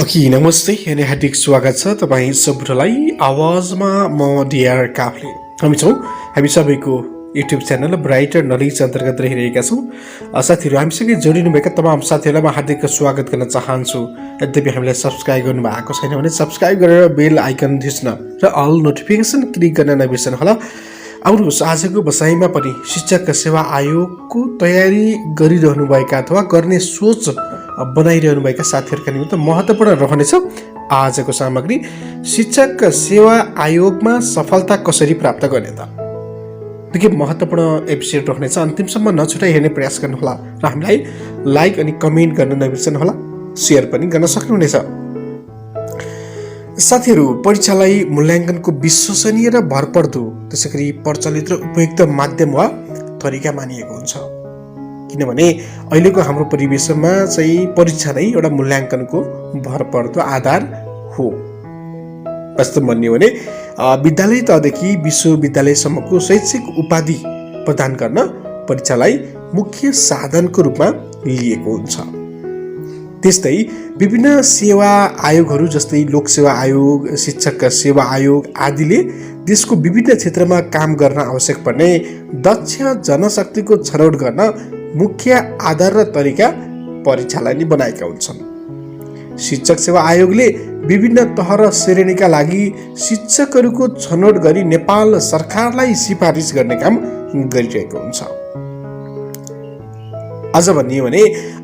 Okay नमस्ते अनि हार्दिक स्वागत छ तपाईँ सबैलाई आवाजमा म डिआर काफले हामी सबैको युट्युब च्यानल ब्राइटर नलेज अन्तर्गत रहिरहेका छौँ। साथीहरू हामीसँगै जोडिनुभएका तमाम साथीहरूलाई म हार्दिक स्वागत गर्न चाहन्छु। यद्यपि हामीलाई सब्सक्राइब गर्नु भएको छैन भने सब्सक्राइब गरेर बेल आइकन थिच्न र अल नोटिफिकेसन क्लिक गर्न नबिर्सनुहोला। आउनुहोस् आजको बसाइमा पनि शिक्षक सेवा आयोगको तयारी गरिरहनुभएका अथवा गर्ने सोच बनाइरहनुभएका साथीहरूका निमित्त महत्त्वपूर्ण रहनेछ आजको सामग्री। शिक्षक सेवा आयोगमा सफलता कसरी प्राप्त गर्ने त निकै महत्त्वपूर्ण एपिसोड रहनेछ। अन्तिमसम्म नछुटाइ हेर्ने प्रयास गर्नुहोला र हामीलाई लाइक अनि कमेन्ट गर्न नबिर्सनुहोला, सेयर पनि गर्न सक्नुहुनेछ। साथीहरू, परीक्षालाई मूल्याङ्कनको विश्वसनीय र भरपर्दो त्यसैगरी प्रचलित र उपयुक्त माध्यम वा तरिका मानिएको हुन्छ। किनभने अहिलेको हाम्रो परिवेशमा चाहिँ परीक्षा नै एउटा मूल्याङ्कनको भरपर्दो आधार हो। वास्तव भन्यो भने विद्यालय तहदेखि विश्वविद्यालयसम्मको शैक्षिक उपाधि प्रदान गर्न परीक्षालाई मुख्य साधनको रूपमा लिएको हुन्छ। त्यस्तै विभिन्न सेवा आयोगहरू जस्तै लोकसेवा आयोग, शिक्षक सेवा आयोग आदिले देशको विभिन्न क्षेत्रमा काम गर्न आवश्यक पर्ने दक्ष जनशक्तिको छनौट गर्न मुख्य आधार र तरिका परीक्षालाई नै बनाएका हुन्छन्। शिक्षक सेवा आयोगले विभिन्न तह र श्रेणीका लागि शिक्षकहरूको छनौट गरी नेपाल सरकारलाई सिफारिस गर्ने काम गरिरहेको हुन्छ। अझ भनियो भने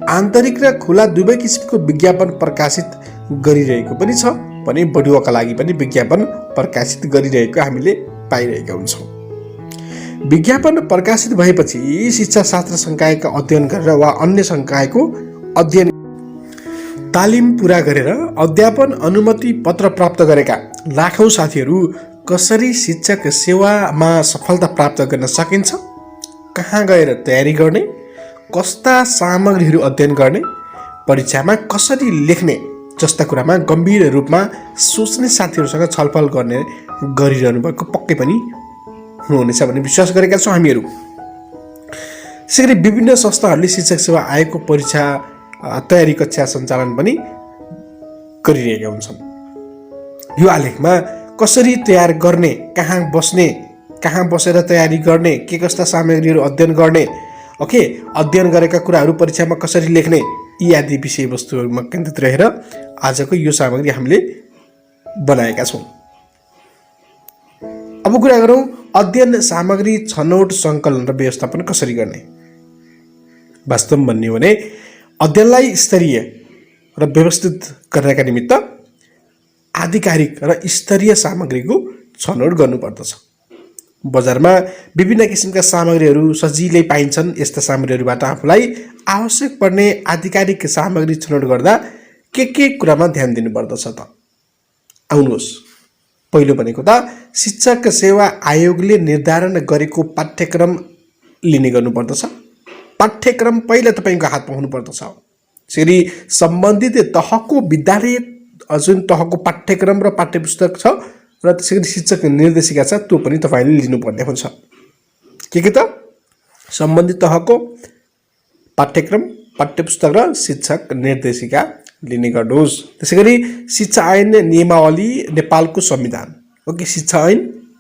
आन्तरिक र खुला दुवै किसिमको विज्ञापन प्रकाशित गरिरहेको पनि छ भने बढुवाका लागि पनि विज्ञापन प्रकाशित गरिरहेको हामीले पाइरहेका हुन्छौँ। विज्ञापन प्रकाशित भएपछि शिक्षा शास्त्र संकायका अध्ययन गरेर वा अन्य संकायको अध्ययन तालिम पुरा गरेर अध्यापन अनुमति पत्र प्राप्त गरेका लाखौं साथीहरू कसरी शिक्षक सेवामा सफलता प्राप्त गर्न सकिन्छ, कहाँ गएर तयारी गर्ने, कस्ता सामग्रीहरू अध्ययन गर्ने, परीक्षामा कसरी लेख्ने जस्ता कुरामा गम्भीर रूपमा सोच्ने साथीहरूसँग छलफल गर्ने गरिरहनु भएको पक्कै पनि हुनेछ भन्ने विश्वास गरेका छौँ हामीहरू। त्यसैगरी विभिन्न संस्थाहरूले शिक्षक सेवा आयोगको परीक्षा तयारी कक्षा सञ्चालन पनि गरिरहेका हुन्छन्। यो आलेखमा कसरी तयार गर्ने, कहाँ बस्ने, कहाँ बसेर तयारी गर्ने, के कस्ता सामग्रीहरू अध्ययन गर्ने, अध्ययन गरेका कुराहरू परीक्षामा कसरी लेख्ने, यी आदि विषयवस्तुहरूमा केन्द्रित रहेर आजको यो सामग्री हामीले बनाएका छौँ। अब कुरा गरौँ अध्ययन सामग्री छनौट सङ्कलन र व्यवस्थापन कसरी गर्ने। वास्तव भन्ने भने अध्ययनलाई स्तरीय र व्यवस्थित गर्नका निमित्त आधिकारिक र स्तरीय सामग्रीको छनौट गर्नुपर्दछ। बजारमा विभिन्न किसिमका सामग्रीहरू सजिलै पाइन्छन्। यस्ता सामग्रीहरूबाट आफूलाई आवश्यक पर्ने आधिकारिक सामग्री छनौट गर्दा के कुरामा ध्यान दिनुपर्दछ त आउनुहोस्। पहिलो भनेको त शिक्षक सेवा आयोगले निर्धारण गरेको पाठ्यक्रम लिने गर्नुपर्दछ। पाठ्यक्रम पहिला तपाईँको हातमा हुनुपर्दछ। त्यसरी सम्बन्धित तहको विद्यालय जुन तहको पाठ्यक्रम र पाठ्यपुस्तक छ र त्यसरी शिक्षक निर्देशिका छ त्यो पनि तपाईँले लिनुपर्ने हुन्छ। के त सम्बन्धित तहको पाठ्यक्रम, पाठ्यपुस्तक र शिक्षक निर्देशिका लिने गर्नुहोस्। त्यसैगरी शिक्षा ऐन नियमावली नेपालको संविधान, शिक्षा ऐन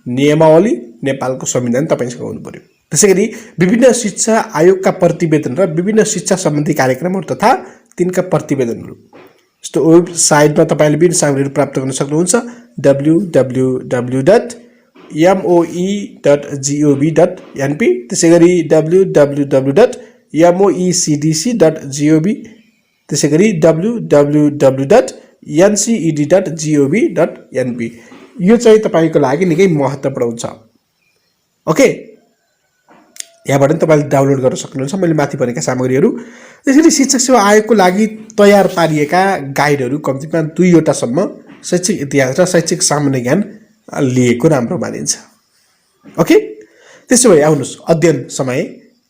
नियमावली नेपालको संविधान तपाईँसँग हुनु पर्यो। त्यसैगरी विभिन्न शिक्षा आयोगका प्रतिवेदन र विभिन्न शिक्षा सम्बन्धी कार्यक्रमहरू तथा तिनका प्रतिवेदनहरू। यस्तो वेबसाइटमा तपाईँले विभिन्न सामग्रीहरू प्राप्त गर्न सक्नुहुन्छ। www.moe.gov.np, त्यसैगरी www.moecdc.gov, त्यसैगरी www.nced.gov.np। यो चाहिँ तपाईँको लागि निकै महत्त्वपूर्ण हुन्छ। यहाँबाट पनि तपाईँले डाउनलोड गर्न सक्नुहुन्छ मैले माथि भनेका सामग्रीहरू। त्यसरी शिक्षक सेवा आयोगको लागि तयार पारिएका गाइडहरू कम्तीमा 2वटासम्म शैक्षिक इतिहास र शैक्षिक सामान्य ज्ञान लिएको राम्रो मानिन्छ। त्यसो भए आउनुहोस् अध्ययन समय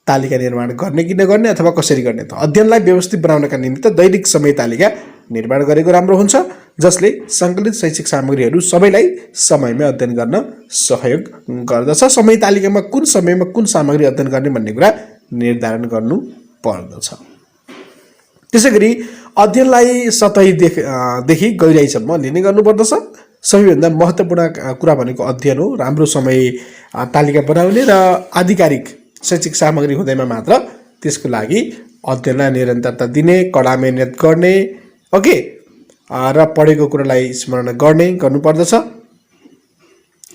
तालिका निर्माण गर्ने कि नगर्ने अथवा कसरी गर्ने त। अध्ययनलाई व्यवस्थित बनाउनका निमित्त दैनिक समय तालिका निर्माण गरेको राम्रो हुन्छ, जसले सङ्कलित शैक्षिक सामग्रीहरू सबैलाई समयमा अध्ययन गर्न सहयोग गर्दछ। समय तालिकामा कुन समयमा कुन सामग्री अध्ययन गर्ने भन्ने कुरा निर्धारण गर्नु पर्दछ। त्यसैगरी अध्ययनलाई देखि गहिराइसम्म लिने गर्नुपर्दछ। सबैभन्दा महत्त्वपूर्ण कुरा भनेको अध्ययन हो। राम्रो समय तालिका बनाउने र आधिकारिक शैक्षिक सामग्री हुँदैमा मात्र त्यसको लागि अध्ययनलाई निरन्तरता दिने, कडा मेहनत गर्ने, ओके, र पढेको कुरालाई स्मरण गर्नुपर्दछ।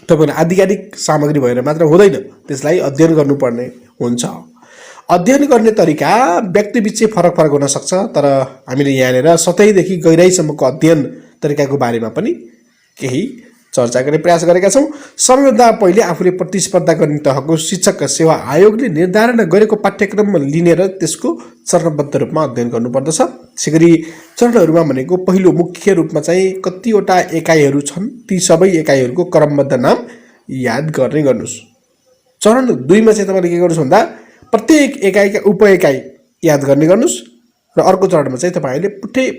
तपाईँले आधिकारिक सामग्री भएर मात्र हुँदैन, त्यसलाई अध्ययन गर्नुपर्ने हुन्छ। अध्ययन गर्ने तरिका व्यक्तिबिच फरक हुन सक्छ, तर हामीले यहाँनिर सतैदेखि गहिराइसम्मको अध्ययन तरिकाको बारेमा पनि केही चर्चा गर्ने प्रयास गरेका छौँ। सबैभन्दा पहिले आफूले प्रतिस्पर्धा गर्ने तहको शिक्षक सेवा आयोगले निर्धारण गरेको पाठ्यक्रम लिनेर त्यसको चरणबद्ध रूपमा अध्ययन गर्नुपर्दछ। त्यसैगरी चरणहरूमा भनेको पहिलो मुख्य रूपमा चाहिँ कतिवटा एकाइहरू छन्, ती सबै एकाइहरूको क्रमबद्ध नाम याद गर्ने गर्नुहोस्। चरण 2 मा चाहिँ तपाईँले के गर्नुहोस् भन्दा प्रत्येक एकाइका उपएकाइ याद गर्ने गर्नुहोस् र अर्को चरणमा चाहिँ तपाईँले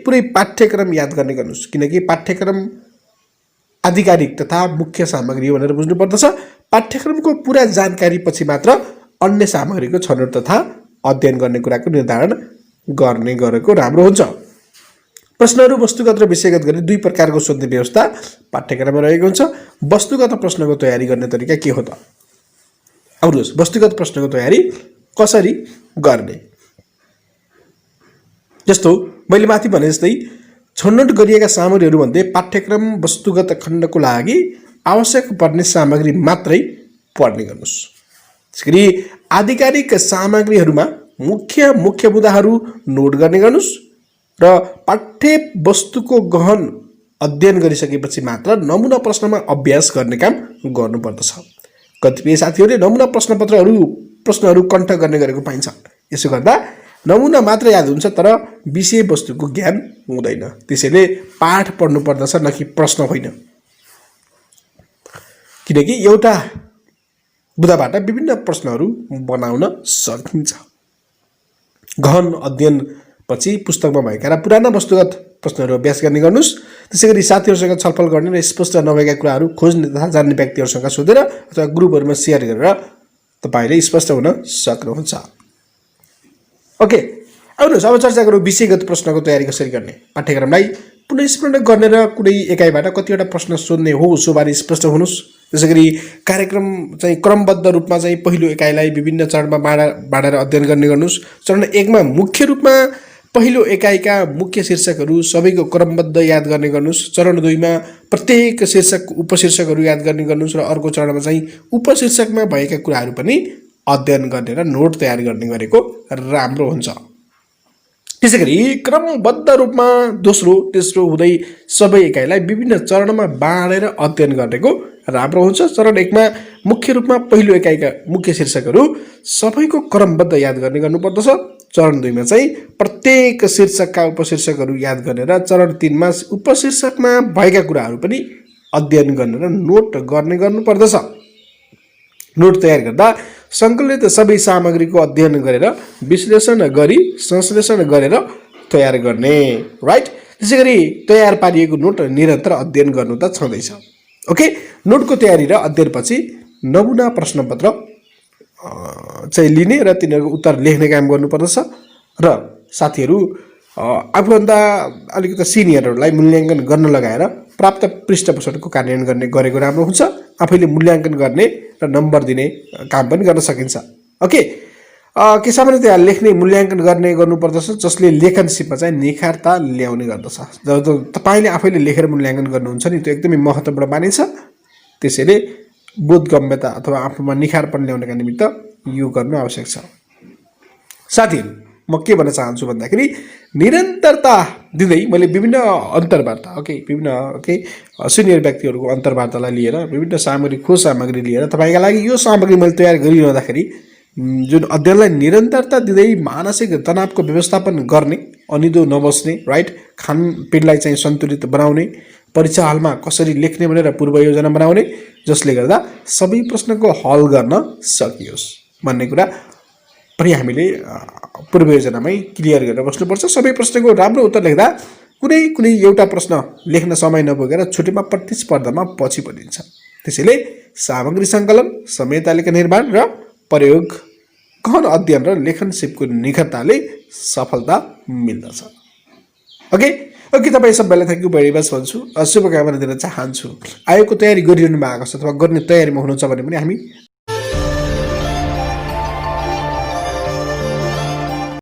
पुरै पाठ्यक्रम याद गर्ने गर्नुहोस्, किनकि पाठ्यक्रम आधिकारिक तथा मुख्य सामग्री हो भनेर बुझ्नुपर्दछ। पाठ्यक्रमको पुरा जानकारी पछि मात्र अन्य सामग्रीको छनौट तथा अध्ययन गर्ने कुराको निर्धारण गर्ने गरेको राम्रो हुन्छ। प्रश्नहरू वस्तुगत र विषयगत गरी 2 प्रकारको सोध्ने व्यवस्था पाठ्यक्रममा रहेको हुन्छ। वस्तुगत प्रश्नको तयारी गर्ने तरिका के हो त? आउनुहोस्, वस्तुगत प्रश्नको तयारी कसरी गर्ने? जस्तो मैले माथि भने जस्तै छनौट गरिएका सामग्रीहरूमध्ये पाठ्यक्रम वस्तुगत खण्डको लागि आवश्यक पर्ने सामग्री मात्रै पढ्ने गर्नुहोस्। त्यसैगरी आधिकारिक सामग्रीहरूमा मुख्य मुद्दाहरू नोट गर्ने गर्नुहोस् र पाठ्य वस्तुको गहन अध्ययन गरिसकेपछि मात्र नमुना प्रश्नमा अभ्यास गर्ने काम गर्नुपर्दछ। कतिपय साथीहरूले नमुना प्रश्नहरू कण्ठ गर्ने गरेको पाइन्छ। यसो गर्दा नमुना मात्र याद हुन्छ तर विषय वस्तुको ज्ञान हुँदैन। त्यसैले पाठ पढ्नु पर्दछ, न कि प्रश्न होइन, किनकि एउटा बुँदाबाट विभिन्न प्रश्नहरू बनाउन सकिन्छ। गहन अध्ययन पछि पुस्तकमा भएका र पुराना वस्तुगत प्रश्नहरू अभ्यास गर्ने गर्नुहोस्। त्यसैगरी साथीहरूसँग छलफल गर्ने र स्पष्ट नभएका कुराहरू खोज्ने तथा जान्ने व्यक्तिहरूसँग सोधेर अथवा ग्रुपहरूमा सेयर गरेर तपाईँले स्पष्ट हुन सक्नुहुन्छ। ओके, आउनुहोस् अब चर्चा गरौँ विषयगत प्रश्नको तयारी कसरी गर्ने। पाठ्यक्रमलाई पुनःस्मरण गर्ने र कुनै एकाइबाट कतिवटा प्रश्न सोध्ने हो सोबारे स्पष्ट हुनुहोस्। त्यसैगरी कार्यक्रम चाहिँ क्रमबद्ध रूपमा चाहिँ पहिलो एकाइलाई विभिन्न चरणमा बाँडेर अध्ययन गर्ने गर्नुहोस्। चरण 1 मा मुख्य रूपमा पहिलो एकाइका मुख्य शीर्षकहरू सबैको क्रमबद्ध याद गर्ने गर्नुहोस्। चरण 2 मा प्रत्येक शीर्षक उपशीर्षकहरू याद गर्ने गर्नुहोस् र अर्को चरणमा चाहिँ उपशीर्षकमा भएका कुराहरू पनि अध्ययन गर्ने र नोट तयार गर्ने गरेको राम्रो हुन्छ। त्यसैगरी क्रमबद्ध रूपमा दोस्रो तेस्रो हुँदै सबै एकाइलाई विभिन्न चरणमा बाँडेर अध्ययन गरेको राम्रो हुन्छ। चरण 1 मा मुख्य रूपमा पहिलो एकाइका मुख्य शीर्षकहरू सबैको क्रमबद्ध याद गर्ने गर्नुपर्दछ। चरण 2 मा चाहिँ प्रत्येक शीर्षकका उपशीर्षकहरू याद गर्ने र चरण 3 मा उपशीर्षकमा भएका कुराहरू पनि अध्ययन गर्ने र नोट गर्ने गर्नुपर्दछ। नोट तयार गर्दा सङ्कलित सबै सामग्रीको अध्ययन गरेर विश्लेषण गरी संश्लेषण गरेर तयार गर्ने, राइट। त्यसैगरी तयार पारिएको नोट निरन्तर अध्ययन गर्नु त छँदैछ। ओके, नोटको तयारी र अध्ययनपछि नमुना प्रश्नपत्र चाहिँ लिने र तिनीहरूको उत्तर लेख्ने काम गर्नुपर्दछ र साथीहरू आफूभन्दा अलिकति सिनियरहरूलाई मूल्याङ्कन गर्न लगाएर प्राप्त पृष्ठपोषणको कार्यान्वयन गरेको राम्रो हुन्छ। आफैले मूल्याङ्कन गर्ने र नम्बर दिने काम पनि गर्न सकिन्छ। ओके, के सामान्यतया लेख्ने मूल्याङ्कन गर्नुपर्दछ जसले लेखन सिपमा चाहिँ निखारता ल्याउने गर्दछ। जब तपाईँले आफैले लेखेर मूल्याङ्कन गर्नुहुन्छ नि, त्यो एकदमै महत्त्वपूर्ण मानिन्छ। त्यसैले बोधगम्यता अथवा आफूमा निखारपन ल्याउनका निमित्त यो गर्नु आवश्यक छ। साथीहरू, म के भन्न चाहन्छु भन्दाखेरि निरन्तरता दिँदै मैले विभिन्न अन्तर्वार्ता सिनियर व्यक्तिहरूको अन्तर्वार्तालाई लिएर विभिन्न खोज सामग्री लिएर तपाईँका लागि यो सामग्री मैले तयार गरिरहँदाखेरि जुन अध्ययनलाई निरन्तरता दिँदै मानसिक तनावको व्यवस्थापन गर्ने, अनिदो नबस्ने, राइट, खानपिनलाई चाहिँ सन्तुलित बनाउने, परीक्षा हलमा कसरी लेख्ने भनेर पूर्व योजना बनाउने, जसले गर्दा सबै प्रश्नको हल गर्न सकियोस् भन्ने कुरा पनि हामीले पूर्व योजनामै क्लियर गरेर बस्नुपर्छ। सबै प्रश्नको राम्रो उत्तर लेख्दा कुनै एउटा प्रश्न लेख्न समय नपुगेर छुट्टैमा प्रतिस्पर्धामा पछि परिन्छ। त्यसैले सामग्री सङ्कलन, समय तालिका निर्माण र प्रयोग, गहन अध्ययन र लेखन सिपको निखरताले सफलता मिल्दछ। ओके ओके तपाईँ सबैलाई थ्याङ्क यू भेरी मच भन्छु, शुभकामना दिन चाहन्छु। आयोगको तयारी गरिरहनु भएको छ अथवा गर्ने तयारीमा हुनुहुन्छ भने पनि हामी